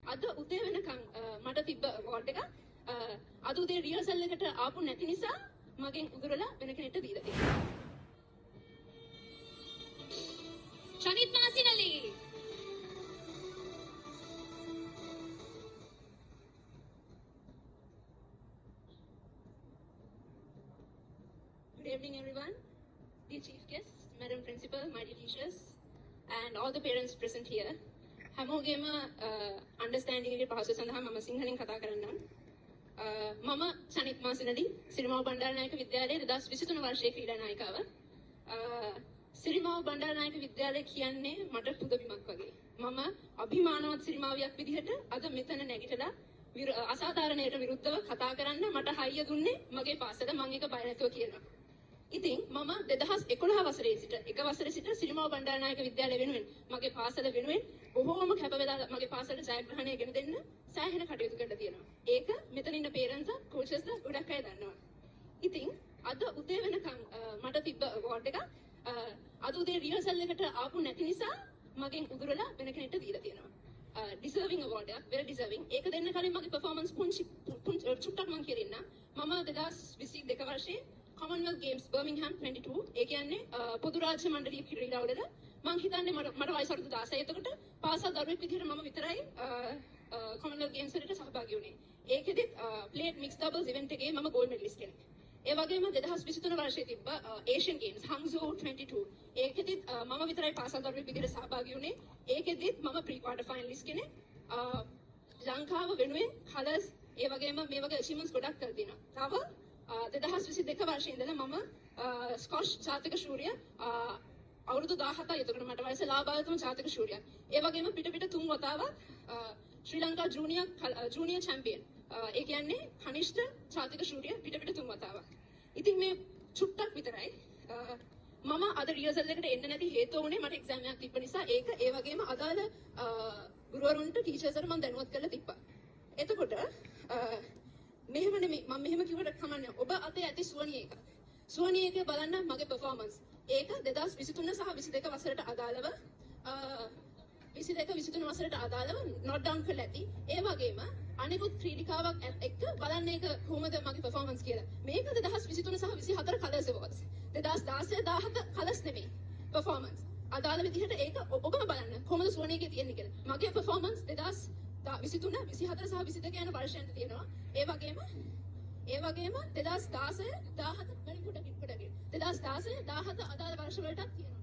අද උදේ වෙනකන් මට තිබ්බ අවෝඩ් එක අද උදේ රිහර්සල් එකට ආපු නැති නිසා මගෙන් උදුරලා වෙන කෙනෙක්ට දීලා තියෙනවා. ශනිත් මාසිනලි Good evening, everyone. Dear Chief Guest, Madam Principal, my dear teachers, and all the parents present here. හැමෝගෙම understanding එකේ පහසු සඳහා මම සිංහලෙන් කතා කරන්නම්. මම සනිත් මාසිනලි සිරිමාව බණ්ඩාරනායක විද්‍යාලයේ 2023 වර්ෂයේ ක්‍රීඩා නායිකාව. සිරිමාව බණ්ඩාරනායක විද්‍යාලය කියන්නේ මට පුදබිමක් වගේ. මම අභිමානවත් සිරිමාවියක් විදිහට අද මෙතන නැගිටලා අසාධාරණයට විරුද්ධව කතා කරන්න මට හයිය දුන්නේ මගේ පාසල මම එක බය නැතුව කියනවා. ඉතින් මම 2011 වසරේ සිට එක වසරේ සිට සිරිමාව බණ්ඩාරනායක විද්‍යාලය වෙනුවෙන් මගේ පාසල වෙනුවෙන් බොහෝම කැප වෙලා මගේ පාසලට ජයග්‍රහණය ගෙන දෙන්න සෑහෙන කටයුතු කරලා තියෙනවා. ඒක මෙතන ඉන්න පේරන්ට්ස් කෝචස්ලා ගොඩක් අය දන්නවා. ඉතින් අද උදේ වෙනකන් මට තිබ්බ අවෝඩ් එක අද උදේ රිහර්සල් එකට ආපු නැති නිසා මගෙන් උදුරලා වෙන කෙනෙක්ට දීලා තියෙනවා. deserving award එක very deserving. ඒක දෙන්න කලින් මගේ performance පුංචි චුට්ටක් මම කියන්න. මම 2022 වර්ෂයේ Commonwealth Games Birmingham 22 ඒ කියන්නේ පොදු රාජ්‍ය මණ්ඩලීය ක්‍රීඩාවල මම හිතන්නේ මට වයස අවුරුදු 16. එතකොට පාසල් දරුවෙක් විදිහට මම විතරයි Commonwealth Games වලට සහභාගී වුණේ. ඒකෙදිත් plate mixed doubles event එකේ මම gold medalist කෙනෙක්. ඒ වගේම 2023 වර්ෂයේ තිබ්බ Asian Games Hangzhou 22 ඒකෙදිත් මම විතරයි පාසල් දරුවෙක් විදිහට සහභාගී වුණේ. ඒකෙදිත් මම pre quarter finalist කෙනෙක්. ලංකාව වෙනුවෙන් colours ඒ වගේම මේ වගේ achievements ගොඩක් කරලා තියෙනවා. තව 2022 වර්ෂයේ ඉඳලා මම ස්කොෂ් ජාතික ශූරිය අවුරුදු 17යි. එතකොට මට වයස ලාභායතම ජාතික ශූරියක්. ඒ වගේම පිට තුන් වතාවක් ශ්‍රී ලංකා ජූනියර් චැම්පියන්. ඒ කියන්නේ කනිෂ්ඨ ජාතික ශූරිය පිට තුන් වතාවක්. ඉතින් මේ චුට්ටක් විතරයි. මම අද රිහර්සල් එකට එන්න නැති හේතුව උනේ මට එක්සෑම් එකක් තිබ්බ නිසා. ඒක ඒ වගේම අදාළ ගුරුවරුන්ට ටීචර්ස්ට මම දැනුවත් කරලා තිබ්බා. එතකොට මෙහෙම නෙමෙයි මම මෙහෙම කිව්වට කමන්නේ. ඔබ අතේ ඇති සුවණිය එක. සුවණිය එක බලන්න මගේ performance. ඒක 2023 සහ 22 වසරට අදාළව 22 23 වසරට අදාළව note down කරලා ඇති. ඒ වගේම අනිකුත් ක්‍රීඩිකාවක් එක්ක බලන්න ඒක කොහොමද මගේ performance කියලා. මේක 2023 සහ 24 colours awards. 2016 17 colours නෙමෙයි performance. අදාළ විදිහට ඒක ඔබම බලන්න කොහොමද සුවණියගේ තියෙන්නේ කියලා. මගේ performance 2023 24 සහ 22 යන වර්ෂයන්ට තියෙනවා. ඒ වගේම 2016 17 2016 17 අදාළ වර්ෂ වලටත් තියෙනවා.